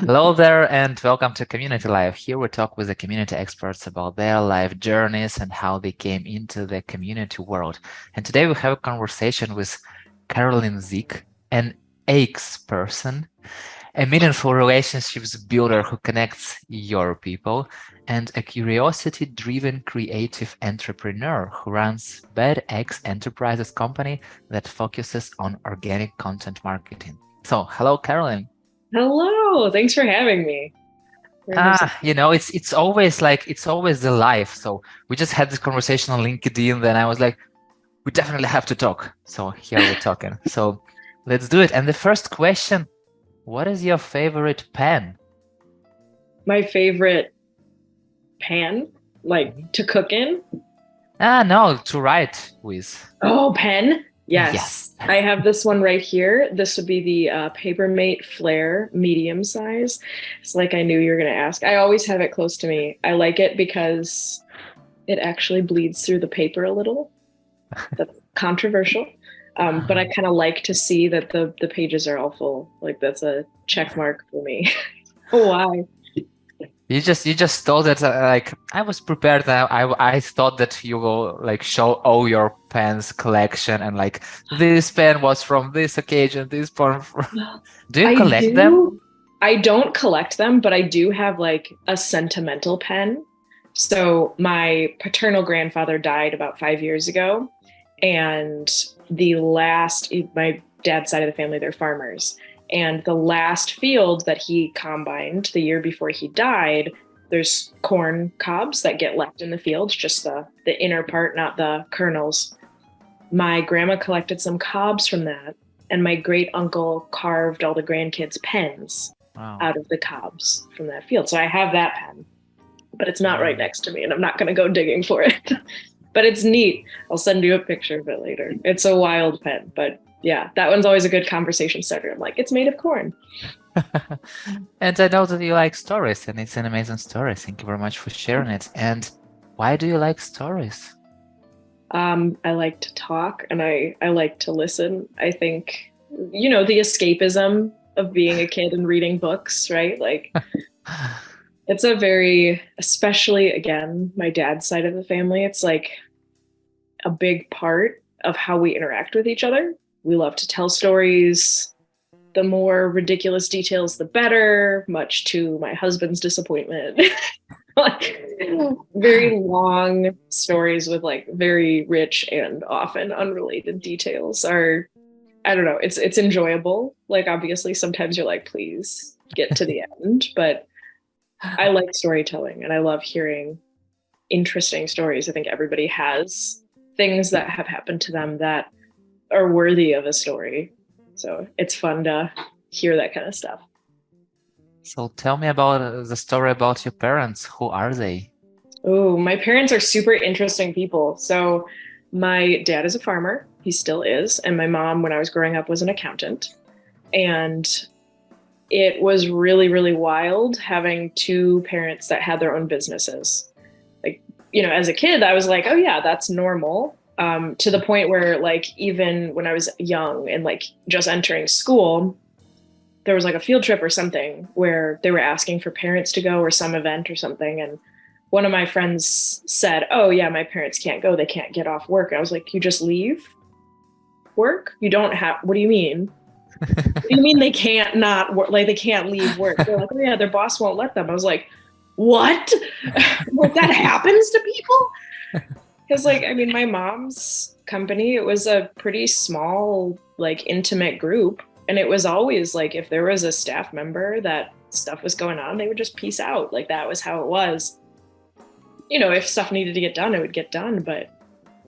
Hello there, and welcome to Community Life. Here we talk with the community experts about their life journeys and how they came into the community world. And today we have a conversation with Carolyn Zick, an AX person, a meaningful relationships builder who connects your people, and a curiosity-driven creative entrepreneur who runs Bad X Enterprises company that focuses on organic content marketing. So, hello, Carolyn. Hello, thanks for having me. Very nice. It's always the life. So we just had this conversation on LinkedIn, then I was like, we definitely have to talk. So here we're talking. So let's do it. And the first question, what is your favorite pen? My favorite pan, like to cook in. No, to write with. Oh, pen. Yes. Yes. I have this one right here. This would be the Papermate Flare medium size. It's like I knew you were going to ask. I always have it close to me. I like it because it actually bleeds through the paper a little. That's controversial. But I kind of like to see that the pages are all full. Like that's a check mark for me. Why? You just thought that like I was prepared. I thought that you will like show all your pens collection and like this pen was from this occasion. This pen. Do you I collect them? do. I don't collect them, but I do have like a sentimental pen. So my paternal grandfather died about 5 years ago, and my dad's side of the family, they're farmers. And the last field that he combined the year before he died, there's corn cobs that get left in the field, just the inner part, not the kernels. My grandma collected some cobs from that, and my great uncle carved all the grandkids' pens Wow. out of the cobs from that field. So I have that pen, but it's not right Mm. next to me, and I'm not going to go digging for it. But it's neat. I'll send you a picture of it later. It's a wild pen, but yeah, that one's always a good conversation starter. I'm like, it's made of corn. And I know that you like stories, and it's an amazing story. Thank you very much for sharing it. And why do you like stories? I like to talk and I like to listen. I think, the escapism of being a kid and reading books, right? Like it's a very, especially again, my dad's side of the family, it's like a big part of how we interact with each other. We love to tell stories. The more ridiculous details, the better, much to my husband's disappointment. Like very long stories with like very rich and often unrelated details are, I don't know, it's enjoyable. Like obviously sometimes you're like, please get to the end, but I like storytelling and I love hearing interesting stories. I think everybody has things that have happened to them that are worthy of a story. So it's fun to hear that kind of stuff. So tell me about the story about your parents. Who are they? Oh, my parents are super interesting people. So my dad is a farmer. He still is. And my mom, when I was growing up, was an accountant. And it was really, really wild having two parents that had their own businesses. Like, as a kid, I was like, oh, yeah, that's normal. To the point where, like, even when I was young and like just entering school, there was like a field trip or something where they were asking for parents to go or some event or something. And one of my friends said, oh, yeah, my parents can't go. They can't get off work. I was like, you just leave work? You don't have, what do you mean? What do you mean they can't not work? Like they can't leave work? They're like, oh, yeah, their boss won't let them. I was like, what? Like that happens to people? Because, like, I mean, my mom's company, it was a pretty small, like, intimate group. And it was always like, if there was a staff member that stuff was going on, they would just peace out. Like, that was how it was. If stuff needed to get done, it would get done, but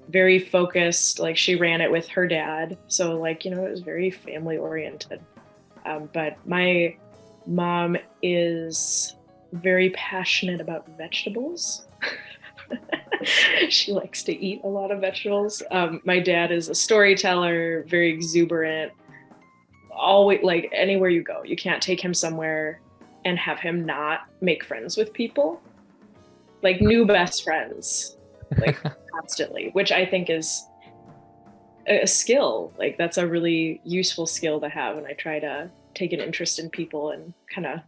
very focused. Like, she ran it with her dad. So, like, it was very family oriented. But my mom is very passionate about vegetables. She likes to eat a lot of vegetables. My dad is a storyteller, very exuberant. Always, like anywhere you go, you can't take him somewhere and have him not make friends with people, like new best friends, like constantly, which I think is a skill. Like that's a really useful skill to have. And I try to take an interest in people and kind of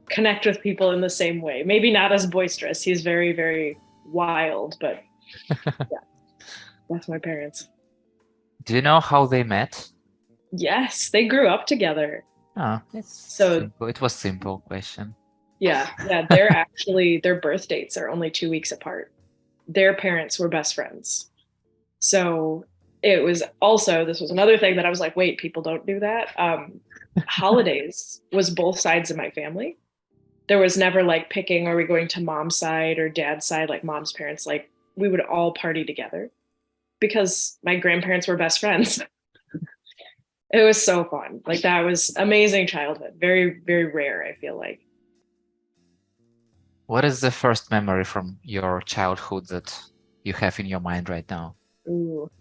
connect with people in the same way. Maybe not as boisterous. He's very, very wild, but yeah, that's my parents. Do you know how they met? Yes, they grew up together. Oh, it's So simple. It was simple question. yeah, they're actually, their birth dates are only 2 weeks apart. Their parents were best friends. So it was also, this was another thing that I was like, wait, people don't do that. Holidays was both sides of my family. There was never like picking, are we going to mom's side or dad's side, like mom's parents, like we would all party together because my grandparents were best friends. It was so fun. Like that was amazing childhood. Very, very rare, I feel like. What is the first memory from your childhood that you have in your mind right now? Ooh.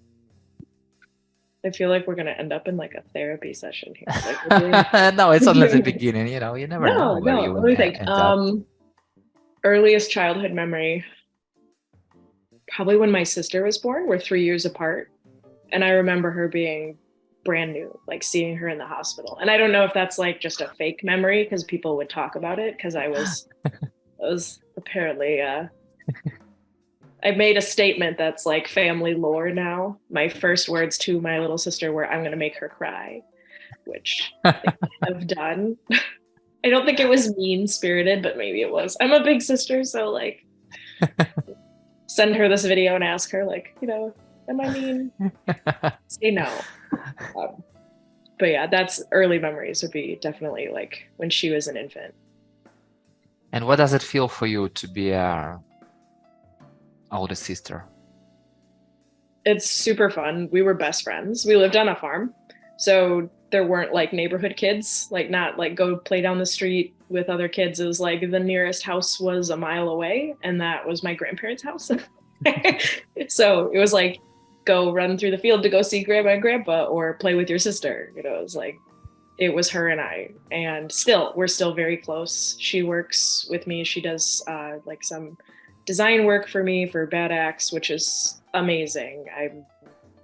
I feel like we're gonna end up in like a therapy session here. Like No, it's only the beginning, you know, you never know where you Let will me think. end up. Earliest childhood memory, probably when my sister was born. We're 3 years apart. And I remember her being brand new, like seeing her in the hospital. And I don't know if that's like just a fake memory because people would talk about it because I was apparently I made a statement that's like family lore now. My first words to my little sister were, I'm going to make her cry, which I've done. I don't think it was mean spirited, but maybe it was. I'm a big sister, so like send her this video and ask her like, you know, am I mean? Say no. But yeah, that's early memories would be definitely like when she was an infant. And what does it feel for you to be a older sister? It's super fun. We were best friends. We lived on a farm. So there weren't like neighborhood kids, like not like go play down the street with other kids. It was like the nearest house was a mile away, and that was my grandparents' house. So it was like go run through the field to go see grandma and grandpa or play with your sister. You know, it was like it was her and I, and we're still very close. She works with me. She does like some design work for me for Bad Axe, which is amazing. I'm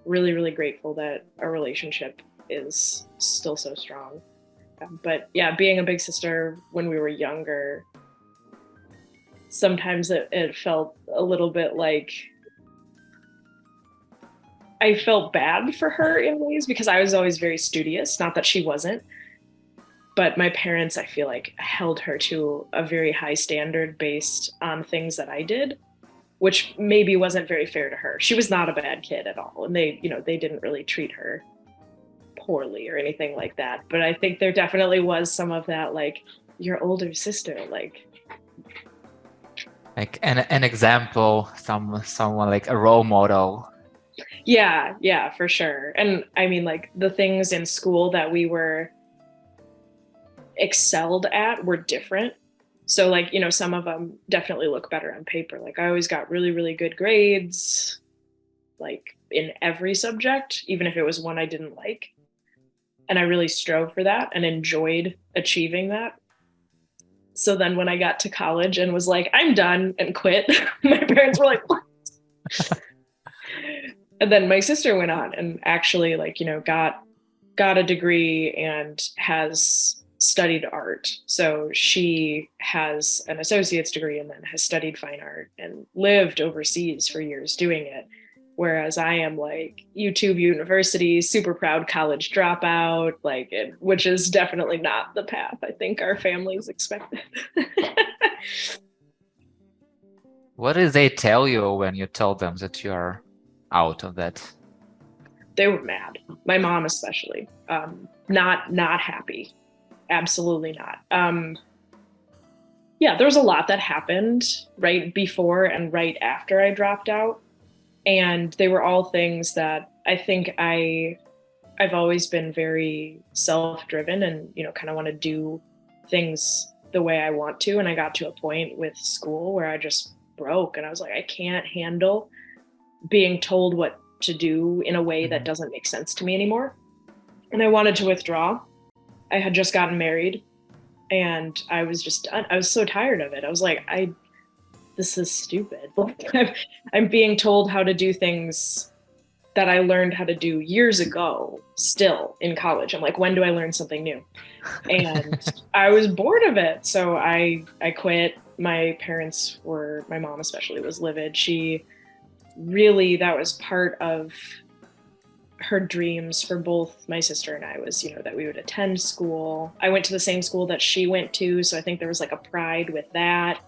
really, really grateful that our relationship is still so strong. But yeah, being a big sister when we were younger, sometimes it felt a little bit like I felt bad for her in ways because I was always very studious, not that she wasn't. But my parents, I feel like, held her to a very high standard based on things that I did, which maybe wasn't very fair to her. She was not a bad kid at all. And they didn't really treat her poorly or anything like that. But I think there definitely was some of that, like, your older sister, like an example, someone like a role model. Yeah, for sure. And I mean, like the things in school that we were excelled at were different. So like, you know, some of them definitely look better on paper. Like I always got really, really good grades, like in every subject, even if it was one I didn't like. And I really strove for that and enjoyed achieving that. So then when I got to college and was like, I'm done and quit, my parents were like, what? And then my sister went on and actually like, you know, got a degree and has studied art. So she has an associate's degree and then has studied fine art and lived overseas for years doing it. Whereas I am like YouTube University, super proud college dropout, like which is definitely not the path I think our families expected. What did they tell you when you told them that you are out of that? They were mad. My mom especially. Not happy. Absolutely not. Yeah, there was a lot that happened right before and right after I dropped out. And they were all things that I think I've always been very self-driven and, you know, kind of want to do things the way I want to. And I got to a point with school where I just broke and I was like, I can't handle being told what to do in a way that doesn't make sense to me anymore. And I wanted to withdraw. I had just gotten married and I was just done. I was so tired of it. I was like, this is stupid. I'm being told how to do things that I learned how to do years ago, still in college. I'm like, when do I learn something new? And I was bored of it. So I quit. My parents were, my mom especially was livid. She really, that was part of her dreams for both my sister and I was, that we would attend school. I went to the same school that she went to. So I think there was like a pride with that.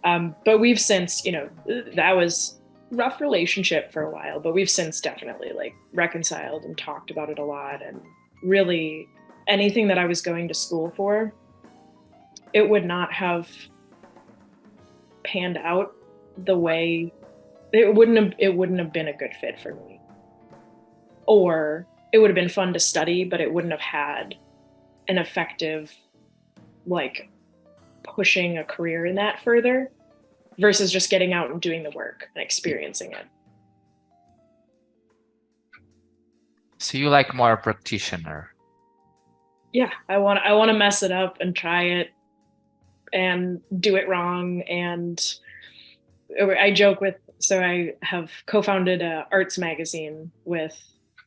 But we've since, that was rough relationship for a while, but we've since definitely like reconciled and talked about it a lot. And really anything that I was going to school for, it would not have panned out the way it wouldn't have been a good fit for me. Or it would have been fun to study, but it wouldn't have had an effective, like, pushing a career in that further versus just getting out and doing the work and experiencing it. So you like more a practitioner? Yeah, I want to mess it up and try it and do it wrong. And I joke with, so I have co-founded an arts magazine with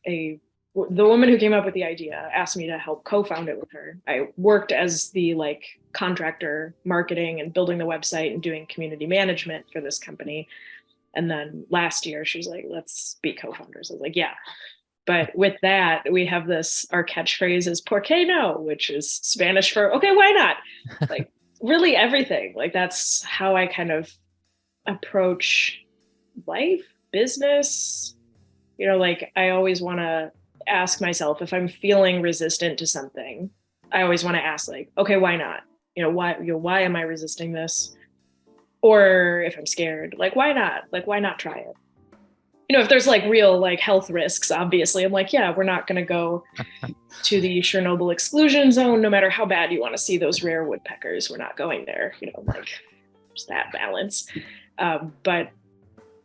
the woman who came up with the idea asked me to help co-found it with her. I worked as the like contractor, marketing and building the website and doing community management for this company. And then last year she was like, let's be co-founders. I was like, yeah. But with that, we have our catchphrase is "por qué no?" which is Spanish for okay, why not? Like really everything. Like that's how I kind of approach life, business. Like I always want to ask myself if I'm feeling resistant to something, I always want to ask like, okay, why not? Why am I resisting this? Or if I'm scared, like, why not? Like, why not try it? If there's like real like health risks, obviously I'm like, yeah, we're not going to go to the Chernobyl exclusion zone, no matter how bad you want to see those rare woodpeckers. We're not going there, like there's that balance. But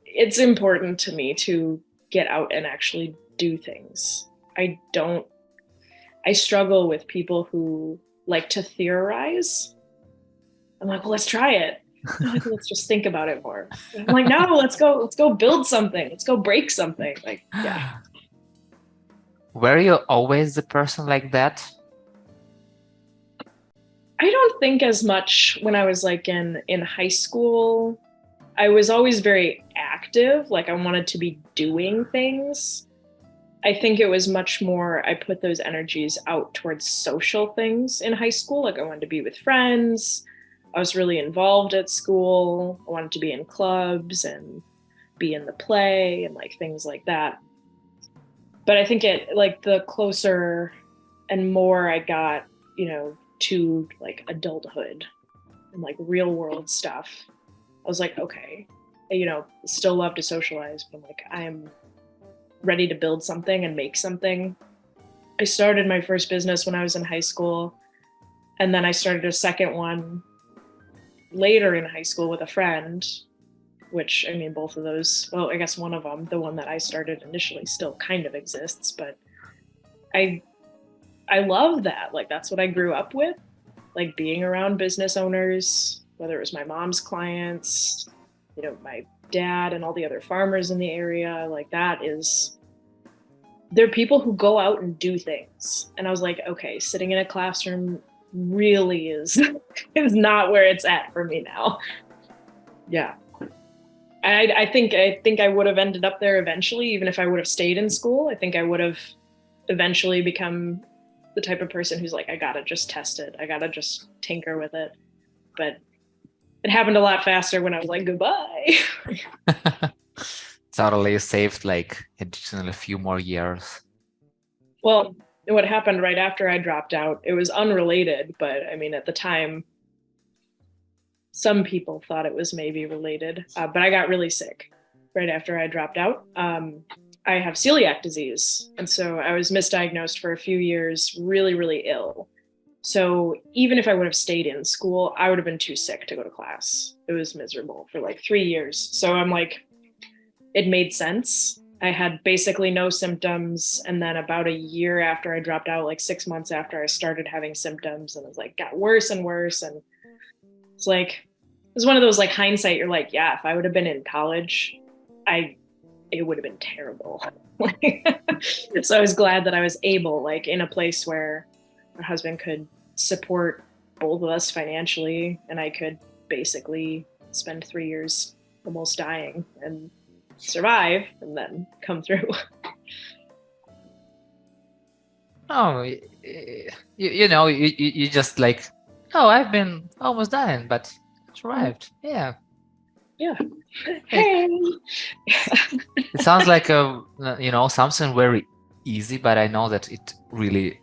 it's important to me to get out and actually do things. I struggle with people who like to theorize. I'm like, well, let's try it. Let's just think about it more. I'm like, no, let's go build something. Let's go break something. Like, yeah. Were you always the person like that? I don't think as much when I was like in high school. I was always very active. Like I wanted to be doing things. I think it was much more, I put those energies out towards social things in high school. Like I wanted to be with friends. I was really involved at school. I wanted to be in clubs and be in the play and like things like that. But I think it like the closer and more I got, to like adulthood and like real world stuff, I was like, okay, still love to socialize, but I'm like, I'm ready to build something and make something. I started my first business when I was in high school. And then I started a second one later in high school with a friend, which I mean, both of those, well, I guess one of them, the one that I started initially still kind of exists, but I love that. Like, that's what I grew up with, like being around business owners, whether it was my mom's clients, my dad and all the other farmers in the area. Like they're people who go out and do things. And I was like, okay, sitting in a classroom really is not where it's at for me now. Yeah. I think I would have ended up there eventually, even if I would have stayed in school. I think I would have eventually become the type of person who's like, I gotta just test it. I gotta just tinker with it. But it happened a lot faster when I was like, goodbye. Totally saved like additional a few more years. Well, what happened right after I dropped out, it was unrelated, but I mean, at the time, some people thought it was maybe related, but I got really sick right after I dropped out. I have celiac disease. And so I was misdiagnosed for a few years, really, really ill. So even if I would have stayed in school, I would have been too sick to go to class. It was miserable for like 3 years. So I'm like, it made sense. I had basically no symptoms. And then about a year after I dropped out, like 6 months after, I started having symptoms, and it was like, got worse and worse. And it's like, it was one of those like hindsight, you're like, yeah, if I would have been in college, I it would have been terrible. So I was glad that I was able, like, in a place where my husband could support both of us financially, and I could basically spend 3 years almost dying and survive and then come through. Oh, you just like, oh, I've been almost dying, but survived. Yeah. Yeah. Hey. It sounds like something very easy, but I know that it really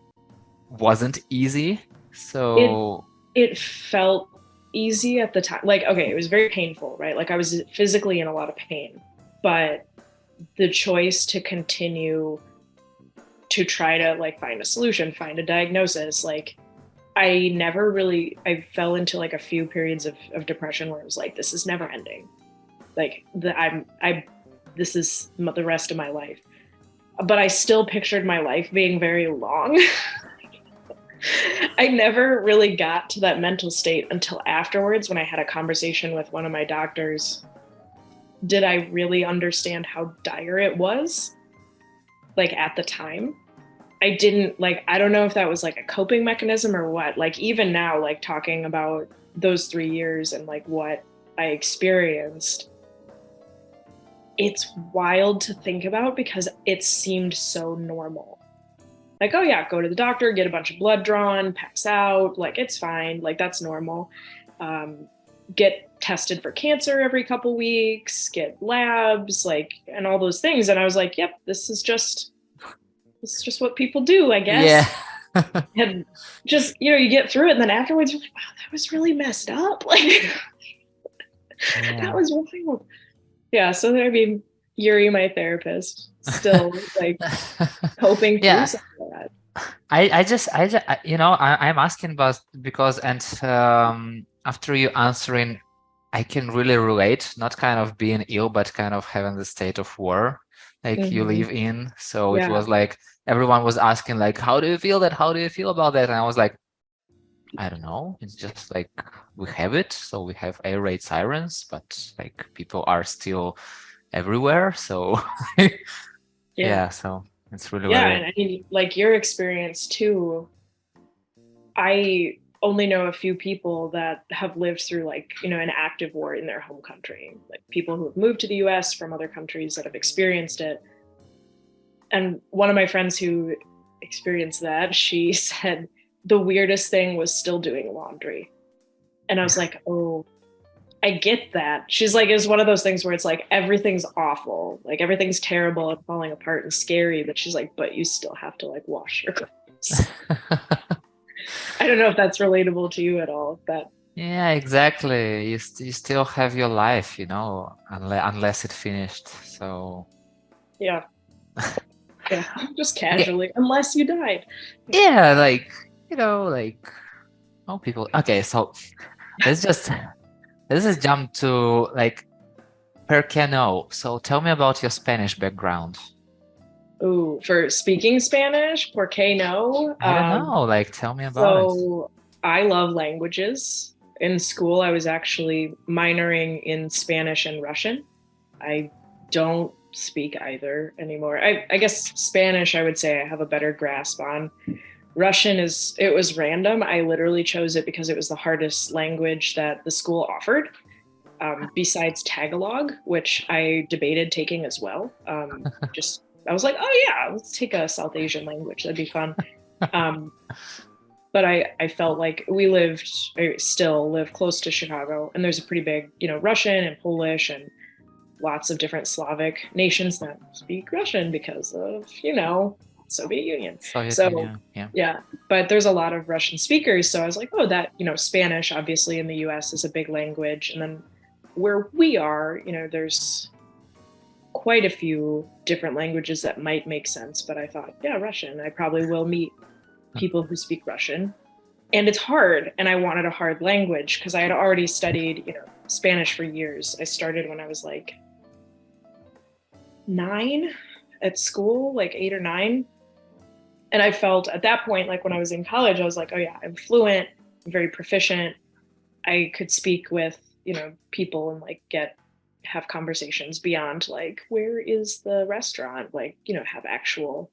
wasn't easy. So it felt easy at the time. Like, okay, it was very painful, right? Like I was physically in a lot of pain, but the choice to continue to try to like find a solution, find a diagnosis, like I fell into like a few periods of depression where it was like, this is never ending. Like this is the rest of my life. But I still pictured my life being very long. I never really got to that mental state until afterwards when I had a conversation with one of my doctors. Did I really understand how dire it was? Like at the time? I didn't, like, I don't know if that was like a coping mechanism or what. Like even now, like talking about those 3 years and like what I experienced, it's wild to think about because it seemed so normal. Like, oh yeah, go to the doctor, get a bunch of blood drawn, pass out, like it's fine, like that's normal. Get tested for cancer every couple weeks, get labs, like, and all those things. And I was like, yep, this is just what people do, I guess. Yeah. And just, you get through it. And then afterwards, you're like, wow, that was really messed up. Like, that was wild. Yeah. So, I mean, Yuri, my therapist, still like coping through some of that. I'm asking about because, and after you answering, I can really relate, not kind of being ill, but kind of having the state of war like you live in. So it was like everyone was asking like, how do you feel that? How do you feel about that? And I was like, I don't know. It's just like we have it. So we have air raid sirens, but like people are still everywhere. So yeah, so it's really and I mean, like your experience too. I only know a few people that have lived through like, an active war in their home country, like people who have moved to the US from other countries that have experienced it. And one of my friends who experienced that, she said the weirdest thing was still doing laundry. And I was like, oh, I get that. She's like, it's one of those things where it's like, everything's awful. Like everything's terrible and falling apart and scary. But she's like, but you still have to like wash your clothes. I don't know if that's relatable to you at all. But yeah, exactly. You still have your life, unless it finished. So yeah, just casually, unless you died. Yeah, like oh, people. Okay, so let's just jump to like per cano. So tell me about your Spanish background. Oh, for speaking Spanish, ¿por qué no? I don't know. Like, tell me about it. So I love languages. In school, I was actually minoring in Spanish and Russian. I don't speak either anymore. I guess Spanish, I would say I have a better grasp on. Russian it was random. I literally chose it because it was the hardest language that the school offered. Besides Tagalog, which I debated taking as well. I was like, oh yeah, let's take a South Asian language. That'd be fun. But I felt like I still live close to Chicago, and there's a pretty big, Russian and Polish and lots of different Slavic nations that speak Russian because of, Soviet Union. Yeah. But there's a lot of Russian speakers. So I was like, oh, that, Spanish, obviously in the US is a big language. And then where we are, there's quite a few different languages that might make sense, but I thought, yeah, Russian. I probably will meet people who speak Russian. And it's hard, and I wanted a hard language because I had already studied, Spanish for years. I started when I was like 9 at school, like 8 or 9. And I felt at that point, like when I was in college, I was like, oh yeah, I'm fluent, I'm very proficient. I could speak with, people and like get have conversations beyond like, where is the restaurant? Like, have actual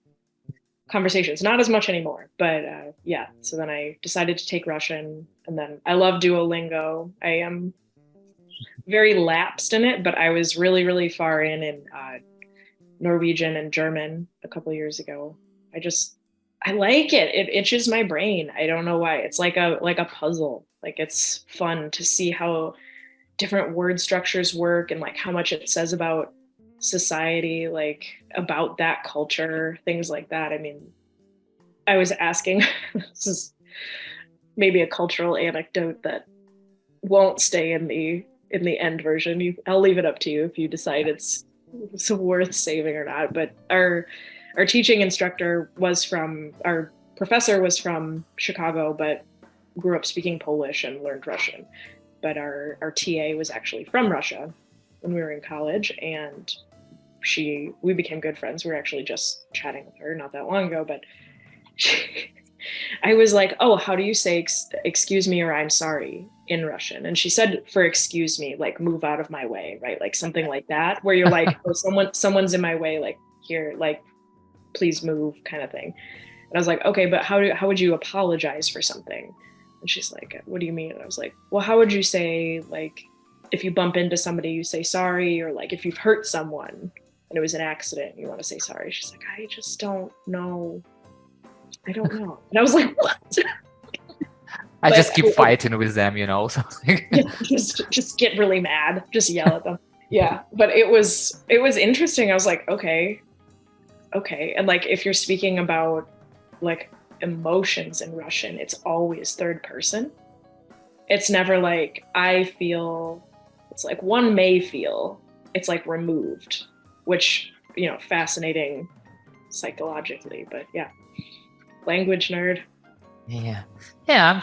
conversations. Not as much anymore, but yeah. So then I decided to take Russian, and then I love Duolingo. I am very lapsed in it, but I was really, really far in Norwegian and German a couple of years ago. I like it. It itches my brain. I don't know why. It's like a puzzle. Like it's fun to see how different word structures work and like how much it says about society, like about that culture, things like that. I mean, I was asking, this is maybe a cultural anecdote that won't stay in the end version. I'll leave it up to you if you decide it's worth saving or not. But our teaching instructor our professor was from Chicago, but grew up speaking Polish and learned Russian. But our TA was actually from Russia when we were in college, and we became good friends. We were actually just chatting with her not that long ago, but I was like, oh, how do you say excuse me or I'm sorry in Russian? And she said for excuse me, like move out of my way, right? Like something like that, where you're like, oh, someone's in my way, like here, like please move kind of thing. And I was like, okay, but how would you apologize for something? And she's like, what do you mean? And I was like, well, how would you say, like, if you bump into somebody, you say sorry, or like if you've hurt someone and it was an accident, you want to say sorry. She's like, I just don't know. I don't know. And I was like, what? I just keep fighting with them, So just get really mad, just yell at them. Yeah. But it was interesting. I was like, okay. And like, if you're speaking about like emotions in Russian, it's always third person. It's never like I feel. It's like one may feel. It's like removed, which, fascinating psychologically, but yeah. Language nerd. Yeah, I'm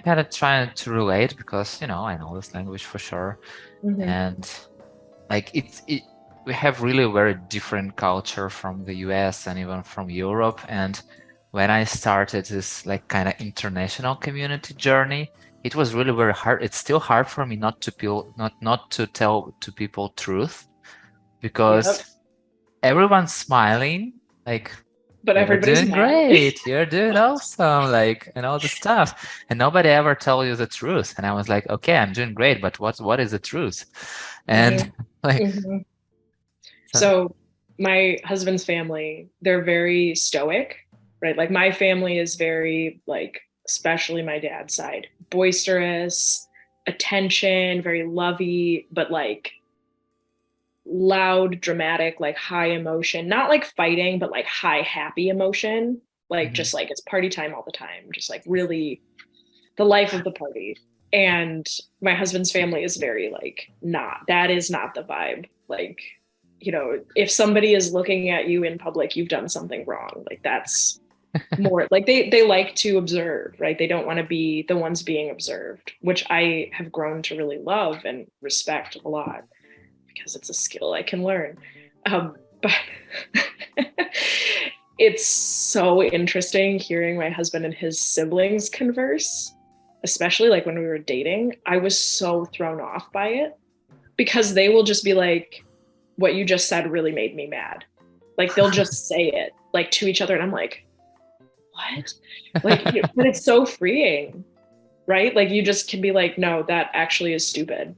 kind of trying to relate because I know this language for sure, and like we have really very different culture from the US and even from Europe. And when I started this like kind of international community journey, it was really very hard. It's still hard for me not to tell to people truth, because everyone's smiling, like, but everybody's doing great, you're doing awesome, like, and all the stuff, and nobody ever tell you the truth. And I was like, okay, I'm doing great, but what is the truth? And so my husband's family, they're very stoic, right? Like my family is very, like, especially my dad's side, boisterous, attention, very lovey, but like loud, dramatic, like high emotion, not like fighting, but like high, happy emotion. Like just like it's party time all the time, just like really the life of the party. And my husband's family is very like, that is not the vibe. Like, if somebody is looking at you in public, you've done something wrong. Like that's more like they like to observe, right? They don't want to be the ones being observed, which I have grown to really love and respect a lot, because it's a skill I can learn. But it's so interesting hearing my husband and his siblings converse, especially like when we were dating. I was so thrown off by it, because they will just be like, what you just said really made me mad. Like they'll just say it like to each other. And I'm like, what? Like, but it's so freeing, right? Like you just can be like, no, that actually is stupid,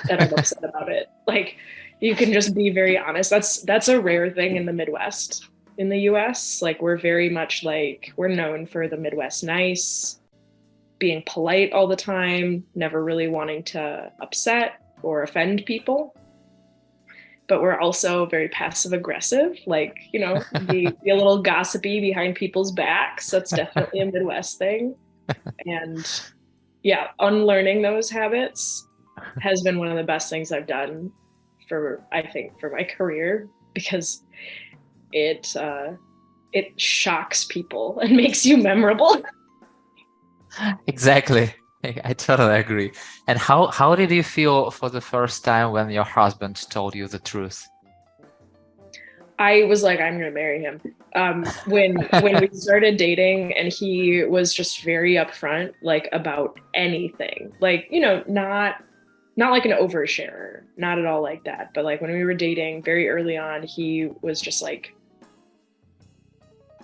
that I'm upset about it. Like you can just be very honest. That's a rare thing in the Midwest. In the US, like we're very much like, we're known for the Midwest nice, being polite all the time, never really wanting to upset or offend people. But we're also very passive aggressive, like, be a little gossipy behind people's backs. That's definitely a Midwest thing. And yeah, unlearning those habits has been one of the best things I've done for my career, because it shocks people and makes you memorable. Exactly. I totally agree. And how did you feel for the first time when your husband told you the truth? I was like, I'm going to marry him. When we started dating, and he was just very upfront, like about anything, like, not not like an oversharer, not at all like that. But like when we were dating very early on, he was just like,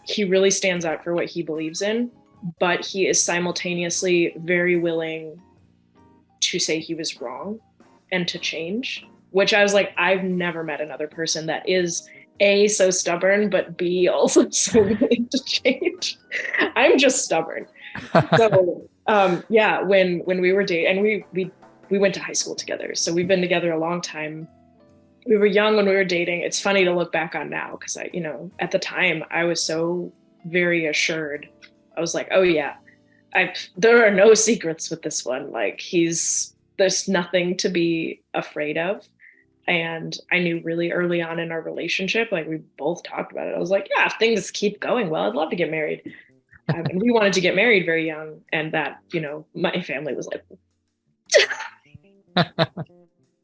he really stands out for what he believes in, but he is simultaneously very willing to say he was wrong and to change, which I was like, I've never met another person that is A, so stubborn, but B, also so willing to change. I'm just stubborn. So yeah, when we were dating, and we went to high school together, so we've been together a long time. We were young when we were dating. It's funny to look back on now because I, at the time I was so very assured. I was like, oh yeah, there are no secrets with this one. Like there's nothing to be afraid of. And I knew really early on in our relationship, like we both talked about it. I was like, yeah, if things keep going well, I'd love to get married. And we wanted to get married very young. And that, my family was like,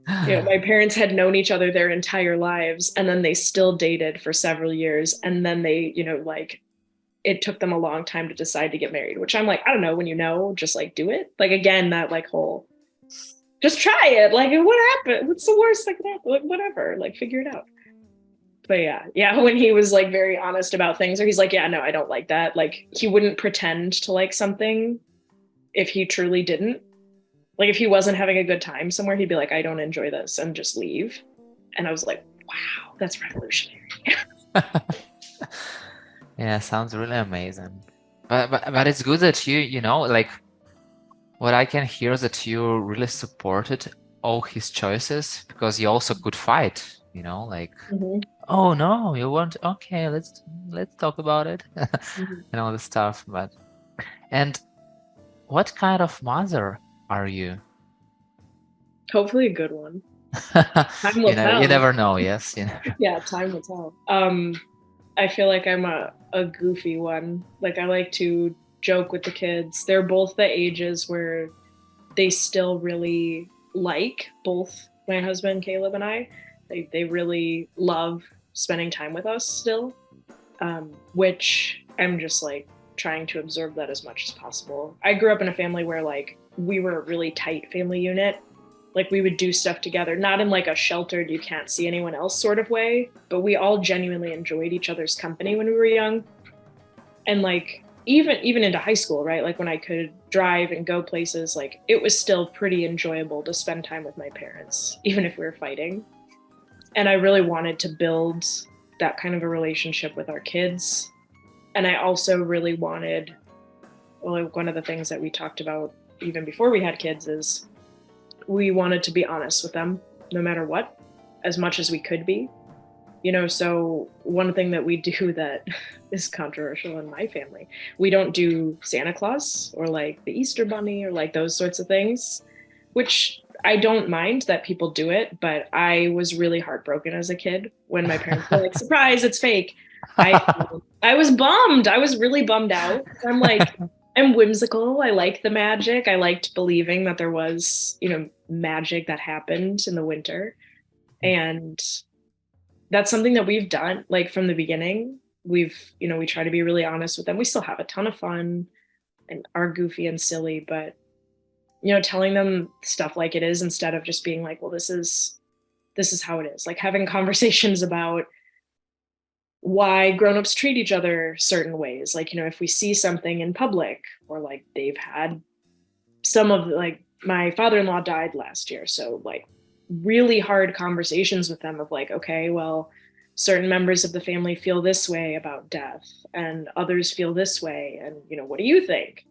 my parents had known each other their entire lives, and then they still dated for several years. And then they, like it took them a long time to decide to get married, which I'm like, I don't know, when just like do it. Like, again, that like whole, just try it. Like, what happened? What's the worst that could happen? Like, whatever, like figure it out. But yeah, when he was like very honest about things, or he's like, yeah, no, I don't like that. Like, he wouldn't pretend to like something if he truly didn't. Like, if he wasn't having a good time somewhere, he'd be like, I don't enjoy this, and just leave. And I was like, wow, that's revolutionary. Yeah, sounds really amazing. But it's good that like what I can hear is that you really supported all his choices, because you also could fight, like, oh no, you want, okay, let's talk about it, and all the stuff. And what kind of mother are you? Hopefully a good one. Time will tell. You never know. Yes. Yeah, time will tell. I feel like I'm a goofy one. Like, I like to joke with the kids. They're both the ages where they still really like, both my husband Caleb and I. They really love spending time with us still, which I'm just like trying to absorb that as much as possible. I grew up in a family where like we were a really tight family unit. Like, we would do stuff together, not in like a sheltered, you can't see anyone else sort of way, but we all genuinely enjoyed each other's company when we were young. And like, even into high school, right? Like, when I could drive and go places, like it was still pretty enjoyable to spend time with my parents, even if we were fighting. And I really wanted to build that kind of a relationship with our kids. And I also really wanted, well, one of the things that we talked about even before we had kids is we wanted to be honest with them no matter what, as much as we could be. So one thing that we do that is controversial in my family, we don't do Santa Claus or like the Easter Bunny or like those sorts of things, which I don't mind that people do it, but I was really heartbroken as a kid when my parents were like, surprise, it's fake. I was bummed. I was really bummed out. I'm like, I'm whimsical. I like the magic. I liked believing that there was, magic that happened in the winter. And that's something that we've done, like, from the beginning. We try to be really honest with them. We still have a ton of fun and are goofy and silly, but, telling them stuff like it is, instead of just being like, well, this is how it is. Like, having conversations about why grownups treat each other certain ways. Like, if we see something in public, or like they've had some of, like, my father-in-law died last year. So like really hard conversations with them of like, okay, well, certain members of the family feel this way about death and others feel this way. And, what do you think?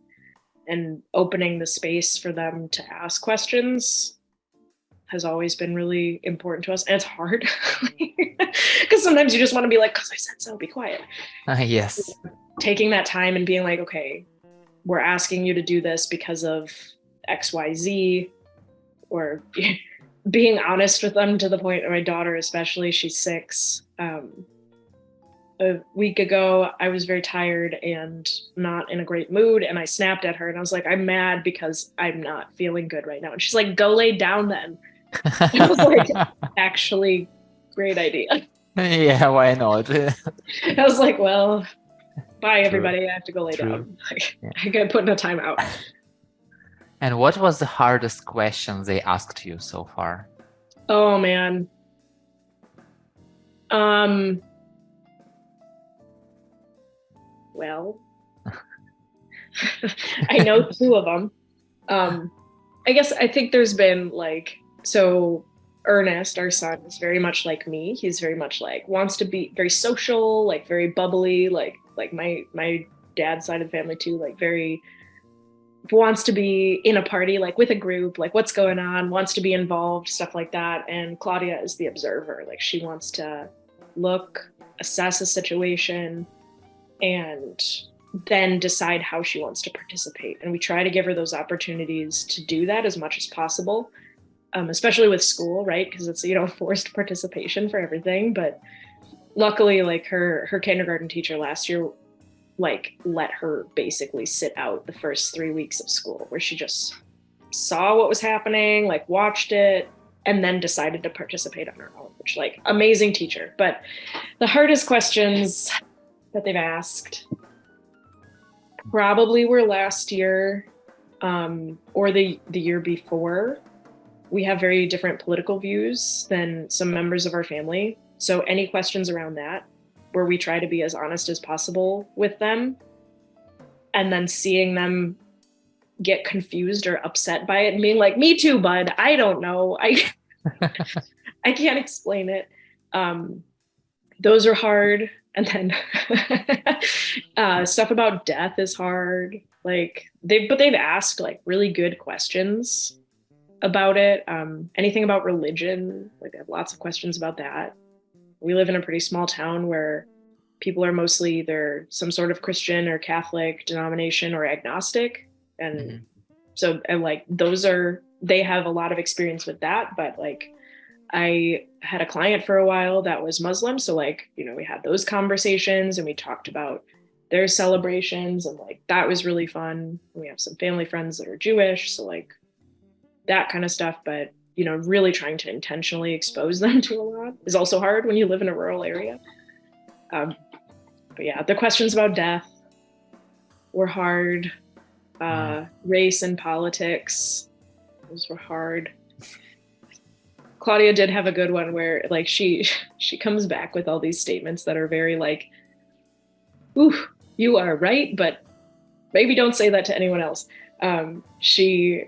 And opening the space for them to ask questions has always been really important to us. And it's hard because sometimes you just want to be like, because I said so, be quiet. Yes. Taking that time and being like, okay, we're asking you to do this because of XYZ, or being honest with them to the point, my daughter especially, she's 6. A week ago, I was very tired and not in a great mood, and I snapped at her and I was like, I'm mad because I'm not feeling good right now. And she's like, go lay down then. I was like, actually, great idea. Yeah, why not? I was like, well, bye everybody. I have to go lay down. Like, I got put in a timeout. And what was the hardest question they asked you so far? Oh man. Well, I know two of them. I think there's been like, so Ernest, our son, is very much like me. He's very much like wants to be very social, like very bubbly, like my dad's side of the family too, like very wants to be in a party, like with a group, like what's going on, wants to be involved, stuff like that. And Claudia is the observer. Like she wants to look, assess a situation, and then decide how she wants to participate. And we try to give her those opportunities to do that as much as possible, especially with school, right? Because it's, forced participation for everything. But luckily, like her kindergarten teacher last year, like let her basically sit out the first 3 weeks of school, where she just saw what was happening, like watched it, and then decided to participate on her own, which like amazing teacher. But the hardest questions that they've asked probably were last year, or the year before. We have very different political views than some members of our family. So any questions around that, where we try to be as honest as possible with them, and then seeing them get confused or upset by it and being like, me too, bud. I don't know. I can't explain it. Those are hard. And then stuff about death is hard. Like they've asked like really good questions about it. Anything about religion, like they have lots of questions about that. We live in a pretty small town where people are mostly either some sort of Christian or Catholic denomination or agnostic. And so, and like they have a lot of experience with that. But like I had a client for a while that was Muslim. So like, we had those conversations and we talked about their celebrations, and like that was really fun. We have some family friends that are Jewish. So like that kind of stuff. But really trying to intentionally expose them to a lot is also hard when you live in a rural area. But yeah, the questions about death were hard. Race and politics, those were hard. Claudia did have a good one where like she comes back with all these statements that are very like, ooh, you are right, but maybe don't say that to anyone else. She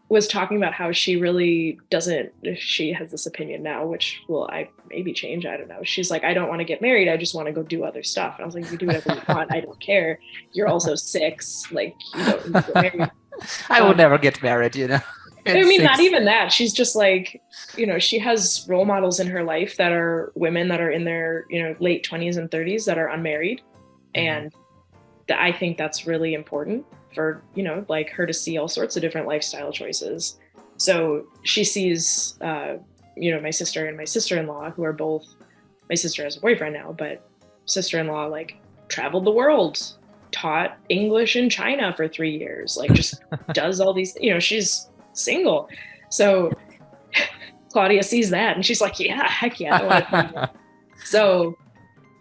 was talking about how she really doesn't, she has this opinion now, which will I maybe change, I don't know. She's like, I don't want to get married, I just want to go do other stuff. And I was like, you do whatever you want, I don't care. You're also 6, like you don't need to get married. I would never get married, I mean, not even that. She's just like, she has role models in her life that are women that are in their, late 20s and 30s that are unmarried. And I think that's really important for, like her to see all sorts of different lifestyle choices. So she sees, my sister and my sister-in-law, who are both, my sister has a boyfriend now, but sister-in-law like traveled the world, taught English in China for 3 years, like just does all these, she's single. So Claudia sees that and she's like, yeah, heck yeah, I want to do that. So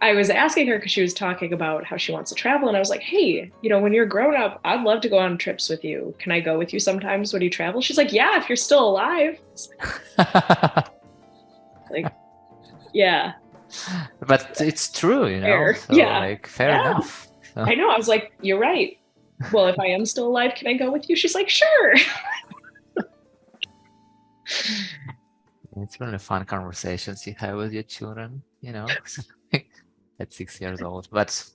I was asking her because she was talking about how she wants to travel. And I was like, hey, when you're grown up, I'd love to go on trips with you. Can I go with you sometimes when you travel? She's like, yeah, if you're still alive. Like, yeah. But it's true, Fair. So, yeah. like, fair enough. So. I know. I was like, you're right. Well, if I am still alive, can I go with you? She's like, sure. It's really fun conversations you have with your children, at 6 years old. But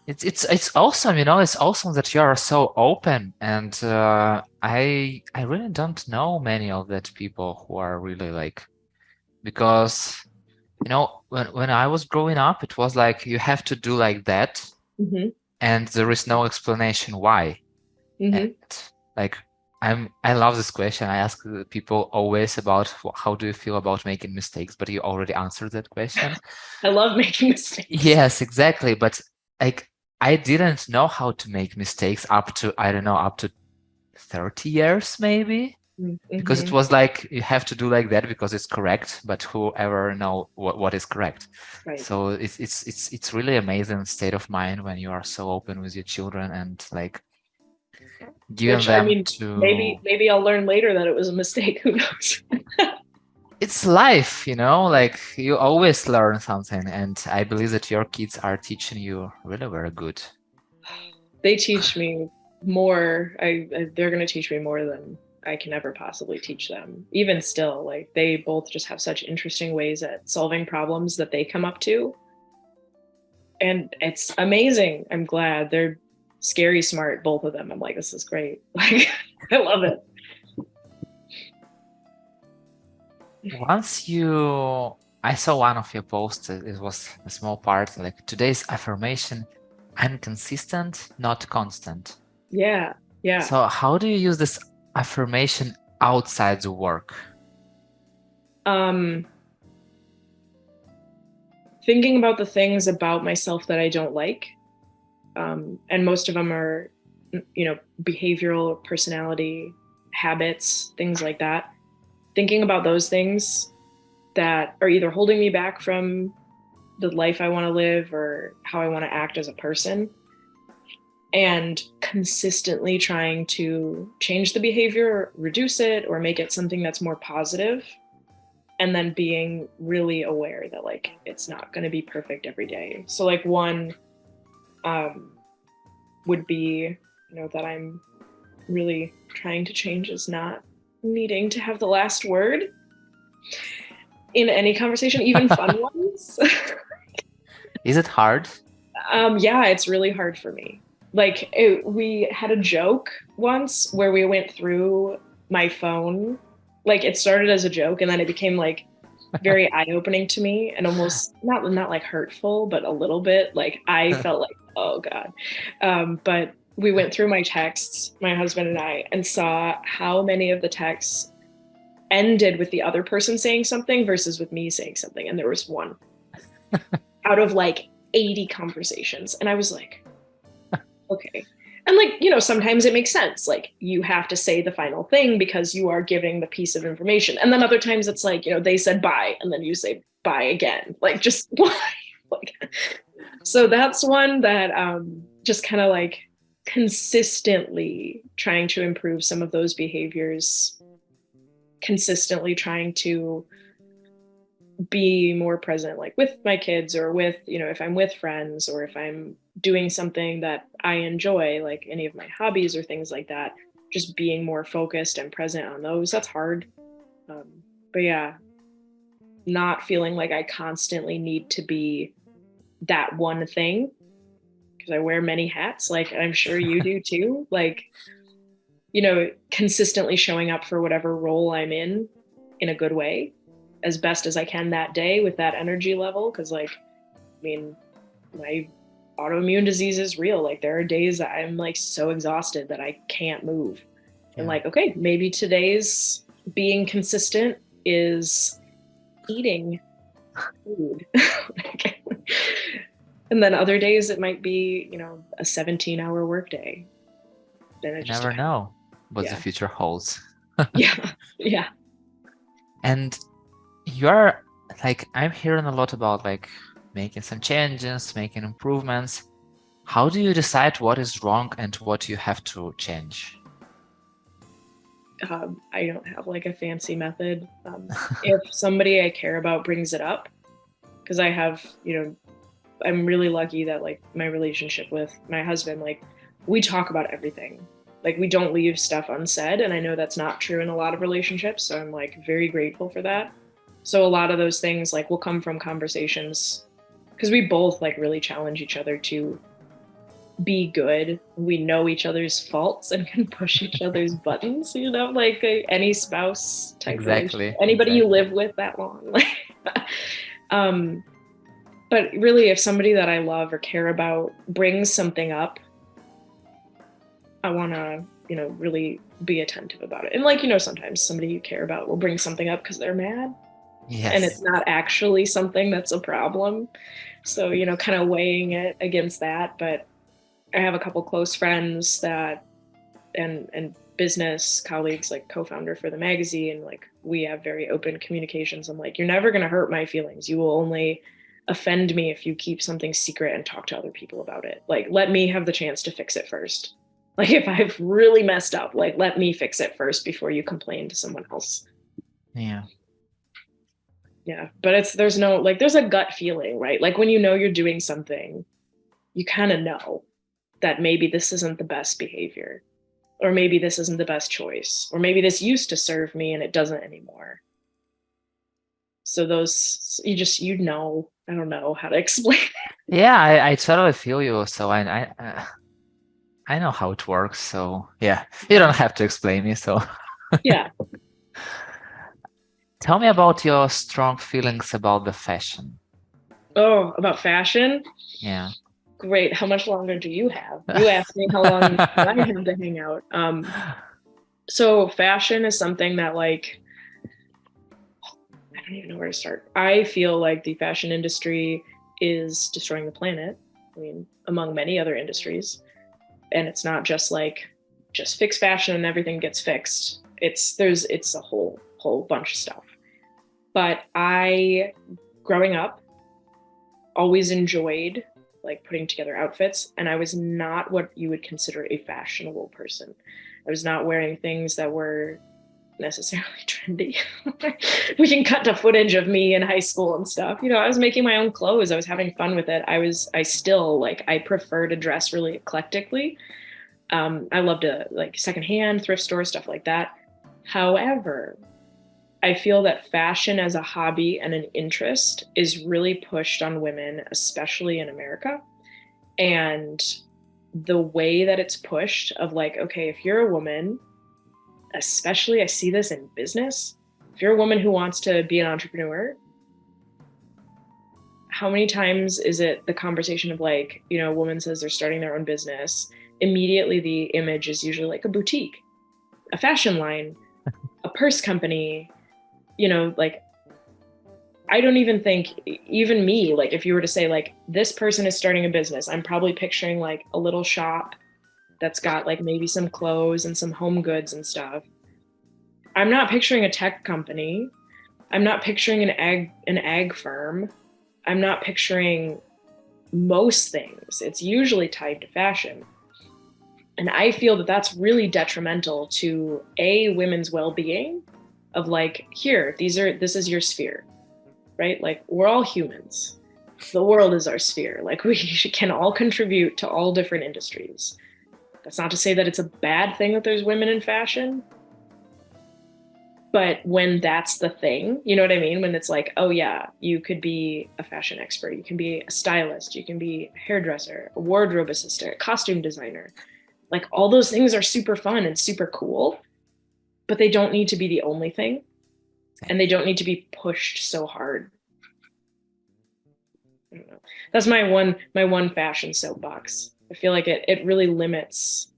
it's awesome, it's awesome that you are so open. And I really don't know many of that people who are really like, because when I was growing up, it was like you have to do like that, and there is no explanation why. And like I love this question. I ask people always about how do you feel about making mistakes, but you already answered that question. I love making mistakes. Yes, exactly. But like I didn't know how to make mistakes up to 30 years maybe, because it was like you have to do like that because it's correct, but whoever know what is correct. Right. So it's really amazing state of mind when you are so open with your children, and like given Which I them mean, to maybe I'll learn later that it was a mistake. Who knows? it's life, like you always learn something, and I believe that your kids are teaching you really very good. They teach me more. They're going to teach me more than I can ever possibly teach them. Even still, like they both just have such interesting ways at solving problems that they come up to. And it's amazing. I'm glad they're scary smart, both of them. I'm like, this is great. Like, I love it. I saw one of your posts, it was a small part, like today's affirmation, I'm consistent, not constant. Yeah. Yeah. So how do you use this affirmation outside the work? Thinking about the things about myself that I don't like. And most of them are, behavioral, personality, habits, things like that. Thinking about those things that are either holding me back from the life I want to live or how I want to act as a person, and consistently trying to change the behavior, reduce it, or make it something that's more positive. And then being really aware that like it's not going to be perfect every day. So like one would be, that I'm really trying to change is not needing to have the last word in any conversation, even fun ones. Is it hard? Yeah, it's really hard for me. Like we had a joke once where we went through my phone. Like it started as a joke and then it became like very eye-opening to me and almost not like hurtful, but a little bit. Like I felt like, oh God. But we went through my texts, my husband and I, and saw how many of the texts ended with the other person saying something versus with me saying something. And there was one out of like 80 conversations. And I was like, okay. And like, sometimes it makes sense. Like you have to say the final thing because you are giving the piece of information. And then other times it's like, they said bye and then you say bye again. Like just why? Like, so that's one that just kind of like consistently trying to improve some of those behaviors, consistently trying to be more present, like with my kids or with, if I'm with friends or if I'm doing something that I enjoy, like any of my hobbies or things like that, just being more focused and present on those. That's hard. But yeah, not feeling like I constantly need to be that one thing because I wear many hats, like I'm sure you do too. Like, consistently showing up for whatever role I'm in a good way as best as I can that day with that energy level. Cause like, I mean, my autoimmune disease is real. Like there are days that I'm like so exhausted that I can't move. Yeah. And like, okay, maybe today's being consistent is eating food. And then other days it might be, a 17-hour workday. Then You never know what the future holds. Yeah. Yeah. And you're like, I'm hearing a lot about like making some changes, making improvements. How do you decide what is wrong and what you have to change? I don't have like a fancy method. If somebody I care about brings it up, because I have, I'm really lucky that like my relationship with my husband, like we talk about everything. Like we don't leave stuff unsaid. And I know that's not true in a lot of relationships. So I'm like very grateful for that. So a lot of those things like will come from conversations because we both like really challenge each other to be good. We know each other's faults and can push each other's buttons, like any spouse type. Exactly. Anybody you live with that long. But really, if somebody that I love or care about brings something up, I want to, really be attentive about it. And like, sometimes somebody you care about will bring something up because they're mad. Yes. And it's not actually something that's a problem. So, kind of weighing it against that. But I have a couple close friends that, and business colleagues, like co-founder for the magazine, like we have very open communications. I'm like, you're never going to hurt my feelings. You will only offend me if you keep something secret and talk to other people about it. Like, let me have the chance to fix it first. Like if I've really messed up, like let me fix it first before you complain to someone else. Yeah. Yeah. But there's no, like, there's a gut feeling, right? Like when you know you're doing something, you kind of know that maybe this isn't the best behavior, or maybe this isn't the best choice, or maybe this used to serve me and it doesn't anymore. So those, you know, I don't know how to explain. Yeah, I totally feel you. So I know how it works. So yeah, you don't have to explain me. So Yeah. tell me about your strong feelings about the fashion. Oh, about fashion? Yeah. Great. How much longer do you have? You asked me how long I have to hang out. So fashion is something that, like, I don't even know where to start. I feel like the fashion industry is destroying the planet. I mean, among many other industries. And it's not just like just fix fashion and everything gets fixed. It's a whole bunch of stuff. But I, growing up, always enjoyed like putting together outfits, and I was not what you would consider a fashionable person. I was not wearing things that were necessarily trendy. We can cut to footage of me in high school and stuff. You know, I was making my own clothes. I was having fun with it. I still like, I prefer to dress really eclectically. I love to like secondhand, thrift store, stuff like that. However, I feel that fashion as a hobby and an interest is really pushed on women, especially in America. And the way that it's pushed of like, okay, if you're a woman, especially I see this in business, if you're a woman who wants to be an entrepreneur, how many times is it the conversation of like, you know, a woman says they're starting their own business, immediately the image is usually like a boutique, a fashion line, a purse company, you know, like, I don't even think, even me, like if you were to say like, this person is starting a business, I'm probably picturing like a little shop that's got like maybe some clothes and some home goods and stuff. I'm not picturing a tech company. I'm not picturing an ag firm. I'm not picturing most things. It's usually tied to fashion. And I feel that that's really detrimental to women's well-being of like, here, this is your sphere, right? Like we're all humans. The world is our sphere. Like we can all contribute to all different industries. That's not to say that it's a bad thing that there's women in fashion. But when that's the thing, you know what I mean? When it's like, oh yeah, you could be a fashion expert, you can be a stylist, you can be a hairdresser, a wardrobe assistant, a costume designer. Like all those things are super fun and super cool, but they don't need to be the only thing. And they don't need to be pushed so hard. I don't know. That's my one fashion soapbox. I feel like it really limits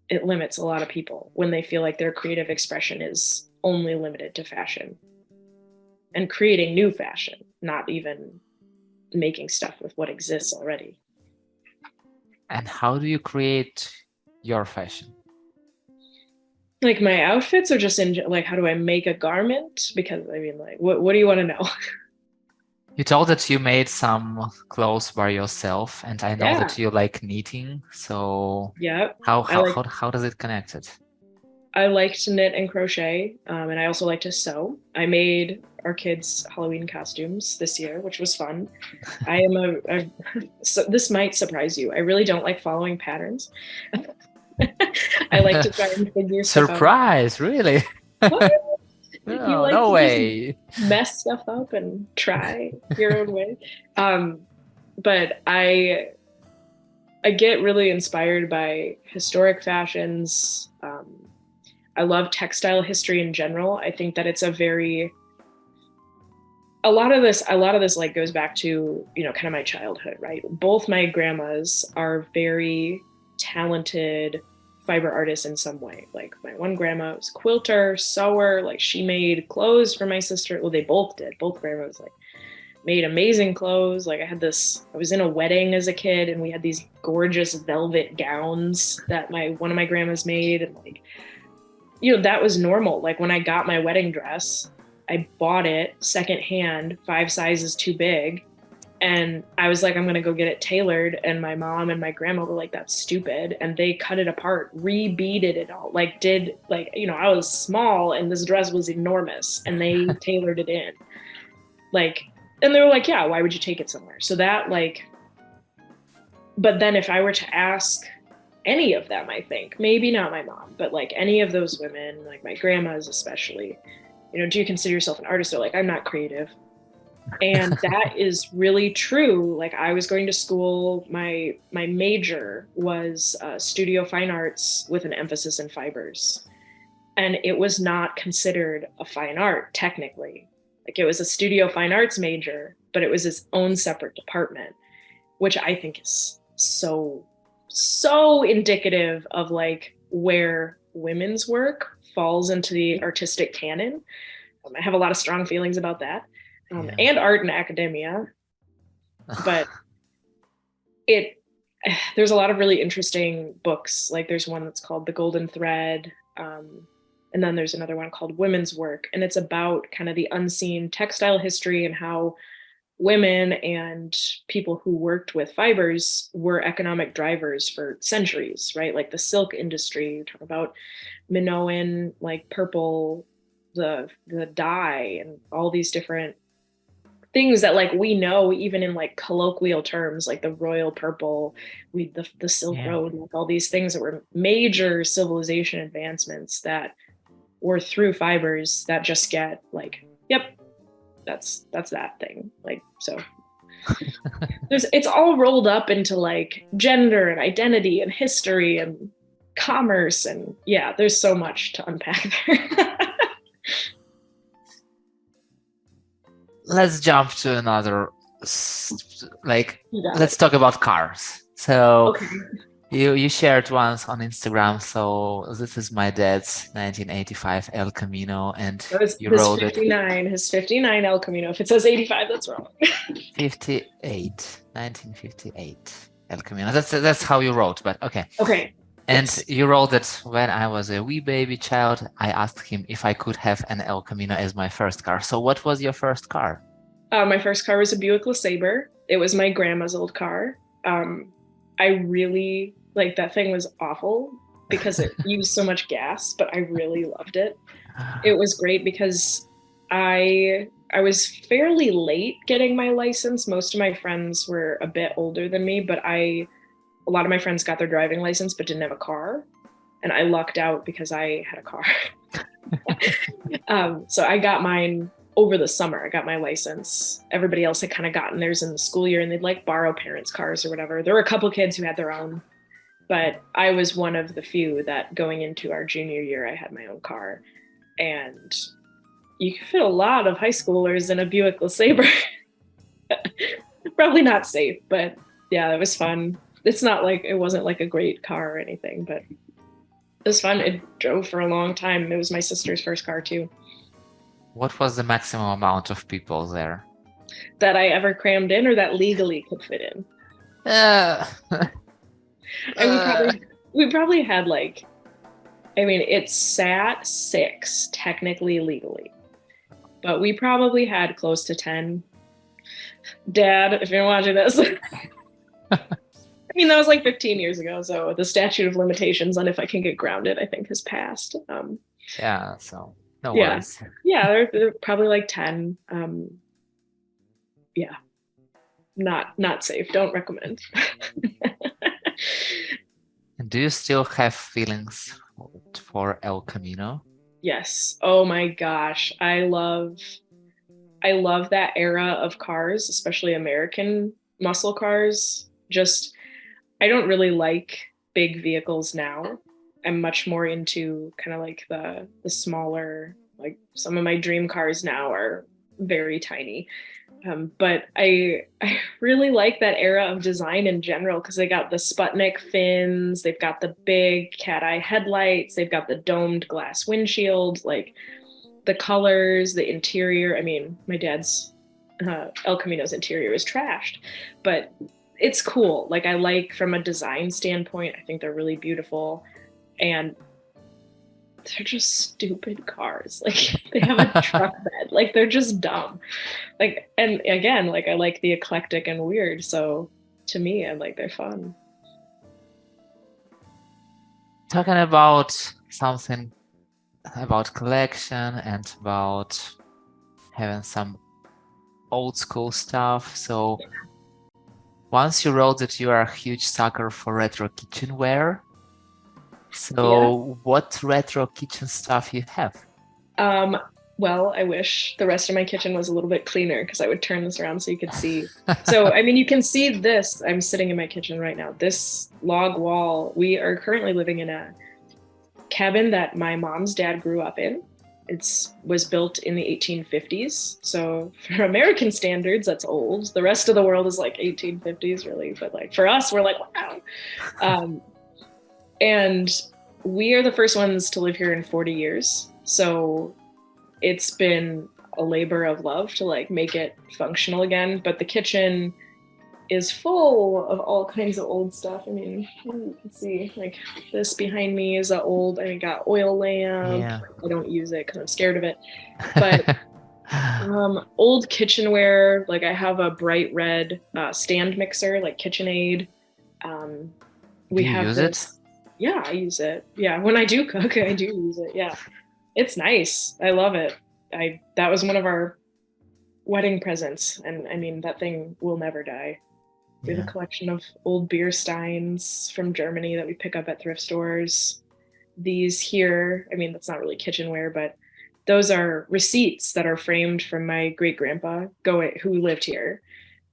a lot of people when they feel like their creative expression is only limited to fashion and creating new fashion, not even making stuff with what exists already. And how do you create your fashion? Like my outfits, or just in like, how do I make a garment? Because I mean, like, what do you want to know? You told that you made some clothes by yourself, and I know Yeah. that you like knitting. So Yeah. how does it connect it? I like to knit and crochet, and I also like to sew. I made our kids' Halloween costumes this year, which was fun. I am so this might surprise you. I really don't like following patterns. I like to try and figure stuff out. Surprise, really? What? You like No to way. just mess stuff up and try your own way. But I get really inspired by historic fashions. I love textile history in general. I think that it's a lot of this like goes back to, you know, kind of my childhood, right? Both my grandmas are very talented fiber artists in some way. Like my one grandma was quilter, sewer, like she made clothes for my sister. Well, they both did. Both grandmas like made amazing clothes. Like I was in a wedding as a kid and we had these gorgeous velvet gowns that one of my grandmas made, and like, you know, that was normal. Like when I got my wedding dress, I bought it secondhand, 5 sizes too big, And I was like, I'm going to go get it tailored. And my mom and my grandma were like, that's stupid. And they cut it apart, re-beaded it all, I was small and this dress was enormous and they tailored it in. And they were like, yeah, why would you take it somewhere? So that but then if I were to ask any of them, I think, maybe not my mom, but like any of those women, like my grandmas especially, do you consider yourself an artist? They're like, I'm not creative. And that is really true. Like I was going to school, my major was studio fine arts with an emphasis in fibers. And it was not considered a fine art technically. Like it was a studio fine arts major, but it was its own separate department, which I think is so indicative of like where women's work falls into the artistic canon. I have a lot of strong feelings about that. And art and academia, but there's a lot of really interesting books. Like there's one that's called The Golden Thread. And then there's another one called Women's Work. And it's about kind of the unseen textile history and how women and people who worked with fibers were economic drivers for centuries, right? Like the silk industry, talk about Minoan, like purple, the dye and all these different things that like we know even in like colloquial terms, like the royal purple, the Silk Road, like all these things that were major civilization advancements that were through fibers that just get like, yep, that's that thing. Like, so it's all rolled up into like gender and identity and history and commerce. And yeah, there's so much to unpack there. Let's jump to another, let's talk about cars. So okay. You shared once on Instagram. So this is my dad's 1985 El Camino, and you rode it. His 59 El Camino. If it says 85, that's wrong. 1958 El Camino. That's how you wrote, but okay. Okay. And you wrote that when I was a wee baby child, I asked him if I could have an El Camino as my first car. So what was your first car? My first car was a Buick LeSabre. It was my grandma's old car. I really, like, that thing was awful because it used so much gas, but I really loved it. It was great because I was fairly late getting my license. Most of my friends were a bit older than me, but a lot of my friends got their driving license but didn't have a car, and I lucked out because I had a car. So I got mine over the summer. I got my license. Everybody else had kind of gotten theirs in the school year, and they'd like borrow parents' cars or whatever. There were a couple kids who had their own, but I was one of the few that going into our junior year, I had my own car. And you could fit a lot of high schoolers in a Buick LeSabre. Probably not safe, but yeah, it was fun. It's not like, it wasn't like a great car or anything, but it was fun. It drove for a long time. It was my sister's first car too. What was the maximum amount of people there? That I ever crammed in, or that legally could fit in? And we probably had like, I mean, it sat 6 technically legally, but we probably had close to 10. Dad, if you're watching this, I mean, that was like 15 years ago. So the statute of limitations on if I can get grounded, I think, has passed. Yeah, so no worries. Yeah, they're probably like 10. Yeah, not safe. Don't recommend. Do you still have feelings for El Camino? Yes. Oh my gosh. I love that era of cars, especially American muscle cars. Just, I don't really like big vehicles now. I'm much more into kind of like the smaller, like some of my dream cars now are very tiny. But I really like that era of design in general, because they got the Sputnik fins, they've got the big cat eye headlights, they've got the domed glass windshield, like the colors, the interior. I mean, my dad's El Camino's interior is trashed, but it's cool. Like, I like, from a design standpoint, I think they're really beautiful. And they're just stupid cars. Like they have a truck bed. Like they're just dumb. Like, and again, like I like the eclectic and weird. So to me, I'm like, they're fun. Talking about something about collection and about having some old school stuff. So once you wrote that you are a huge sucker for retro kitchenware. So what retro kitchen stuff you have? Well, I wish the rest of my kitchen was a little bit cleaner because I would turn this around so you could see. So, I mean, you can see this. I'm sitting in my kitchen right now. This log wall, we are currently living in a cabin that my mom's dad grew up in. It was built in the 1850s. So for American standards, that's old. The rest of the world is like 1850s, really. But like for us, we're like, wow. And we are the first ones to live here in 40 years. So it's been a labor of love to like make it functional again. But the kitchen is full of all kinds of old stuff. I mean, you can see like this behind me is an old, I got oil lamp. Yeah. I don't use it because I'm scared of it. But old kitchenware, like I have a bright red stand mixer, like KitchenAid. We Do you have use this. it? Yeah, I use it. Yeah, when I do cook, I do use it. Yeah, it's nice. I love it. That was one of our wedding presents, and I mean that thing will never die. We have a collection of old beer steins from Germany that we pick up at thrift stores. These here, I mean, that's not really kitchenware, but those are receipts that are framed from my great grandpa who lived here.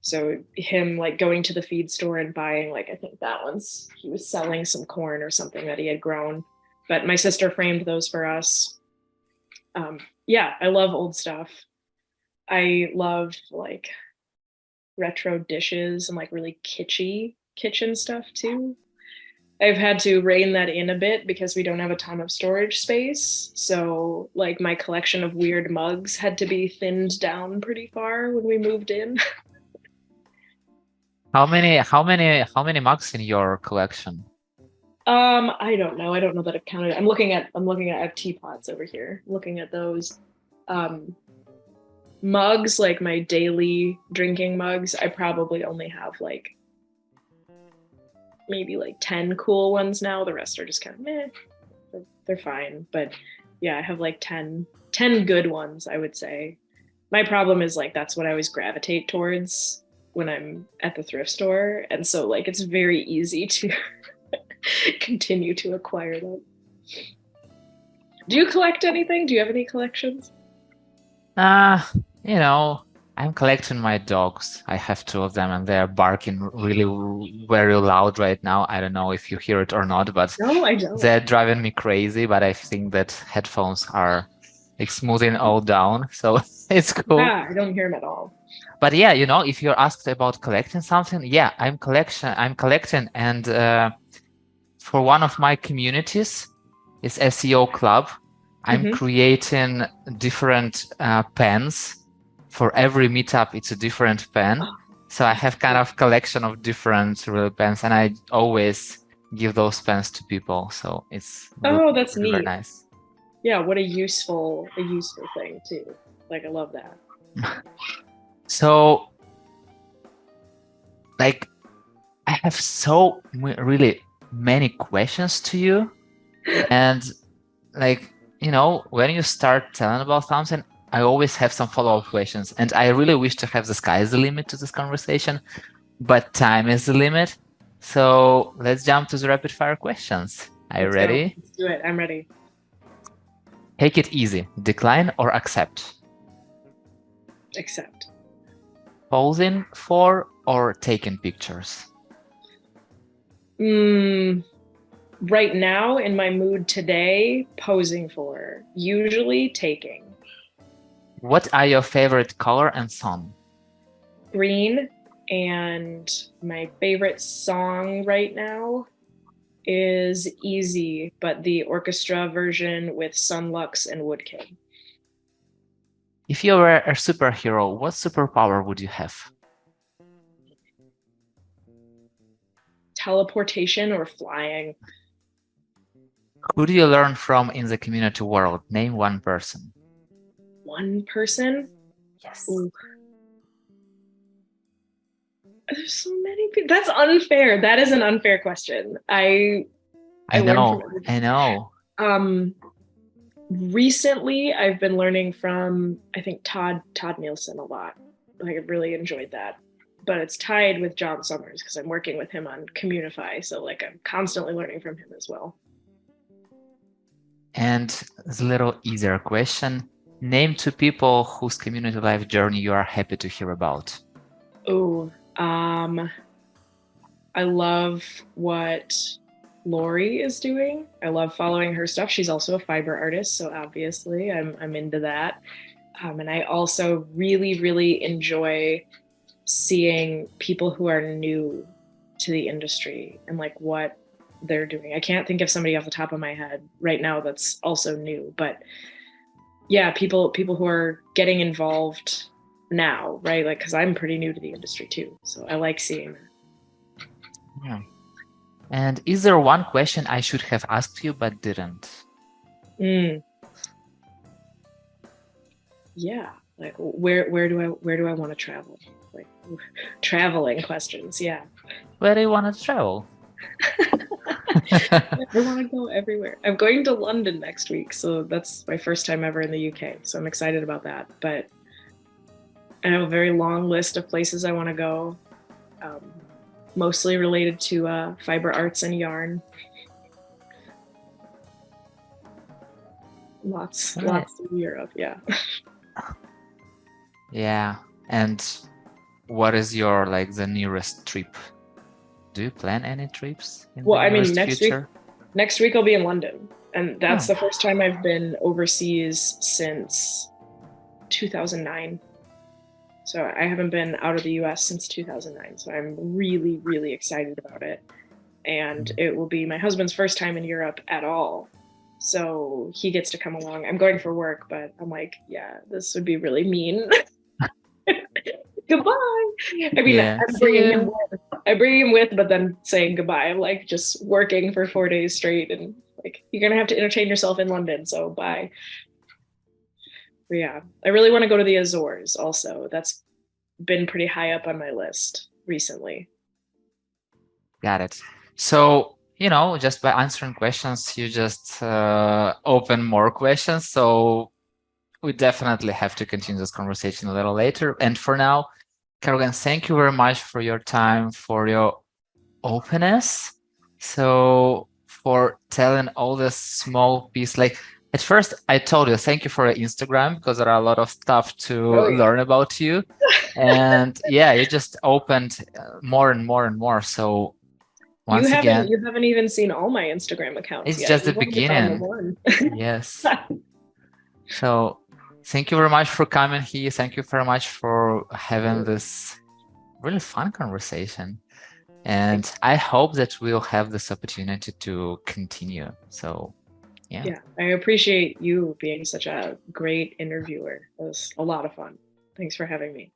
So him like going to the feed store and buying, like, I think that one's, he was selling some corn or something that he had grown. But my sister framed those for us. Yeah, I love old stuff. I love like retro dishes and like really kitschy kitchen stuff too. I've had to rein that in a bit because we don't have a ton of storage space. So like my collection of weird mugs had to be thinned down pretty far when we moved in. How many mugs in your collection? I don't know. I don't know that I've counted. I'm looking at I have teapots over here. Looking at those. Mugs, like my daily drinking mugs, I probably only have like maybe like 10 cool ones now. The rest are just kind of meh. They're fine. But yeah, I have like 10 good ones, I would say. My problem is like that's what I always gravitate towards when I'm at the thrift store. And so like it's very easy to continue to acquire them. Do you collect anything? Do you have any collections? I'm collecting my dogs. I have two of them and they're barking really very loud right now. I don't know if you hear it or not, but No, I don't. they're driving me crazy, but I think that headphones are like smoothing all down. So it's cool. Yeah, I don't hear them at all. But yeah, if you're asked about collecting something, yeah, I'm collecting. And for one of my communities, it's SEO Club. I'm creating different pens. For every meetup, it's a different pen. So I have kind of collection of different real pens, and I always give those pens to people. So it's that's very neat. nice. Yeah, what a useful thing too. Like I love that. So, like, I have so really many questions to you, and like, when you start telling about something, I always have some follow-up questions, and I really wish to have the sky is the limit to this conversation, but time is the limit. So let's jump to the rapid fire questions. Are you ready? Let's do it. I'm ready. Take it easy. Decline or accept? Accept. Posing for or taking pictures? Right now, in my mood today, posing for. Usually taking. What are your favorite color and song? Green. And my favorite song right now is Easy, but the orchestra version with Sunlux and Woodkid. If you were a superhero, what superpower would you have? Teleportation or flying. Who do you learn from in the community world? Name one person. One person? Yes. Ooh, there's so many people. That's unfair. That is an unfair question. I learn from everybody. I know. Recently I've been learning from, I think, Todd Nielsen a lot. Like, I really enjoyed that. But it's tied with John Summers because I'm working with him on Communify. So like I'm constantly learning from him as well. And a little easier question. Name two people whose community life journey you are happy to hear about. Oh, I love what Lori is doing. I love following her stuff. She's also a fiber artist, so obviously I'm into that. And I also really, really enjoy seeing people who are new to the industry and like what they're doing. I can't think of somebody off the top of my head right now that's also new, but yeah, people who are getting involved now, right? Like, because I'm pretty new to the industry too, so I like seeing that. Yeah. And is there one question I should have asked you but didn't? Yeah, like where do I want to travel? Like traveling questions. Yeah. Where do you want to travel? I want to go everywhere. I'm going to London next week, so that's my first time ever in the UK. So I'm excited about that. But I have a very long list of places I want to go, mostly related to fiber arts and yarn. Lots of Europe, yeah. Yeah. And what is your like the nearest trip? Do you plan any trips in Well, the I mean, nearest future? Next week I'll be in London, and that's the first time I've been overseas since 2009. So I haven't been out of the US since 2009. So I'm really, really excited about it. And it will be my husband's first time in Europe at all. So he gets to come along. I'm going for work, but I'm like, yeah, this would be really mean. Goodbye. I mean, Yeah. I'm bringing him with, but then saying goodbye. I'm like just working for 4 days straight, and like you're gonna have to entertain yourself in London. So bye. But yeah, I really want to go to the Azores. Also, that's been pretty high up on my list recently. Got it. So, just by answering questions, you just open more questions. So we definitely have to continue this conversation a little later. And for now, Carolyn, thank you very much for your time, for your openness. So for telling all this small piece, like at first I told you, thank you for your Instagram because there are a lot of stuff to learn about you. And yeah, you just opened more and more and more. So once again, you haven't even seen all my Instagram accounts it's yet. just the beginning. Yes. So thank you very much for coming here. Thank you very much for having this really fun conversation. And I hope that we'll have this opportunity to continue. So, yeah. Yeah, I appreciate you being such a great interviewer. It was a lot of fun. Thanks for having me.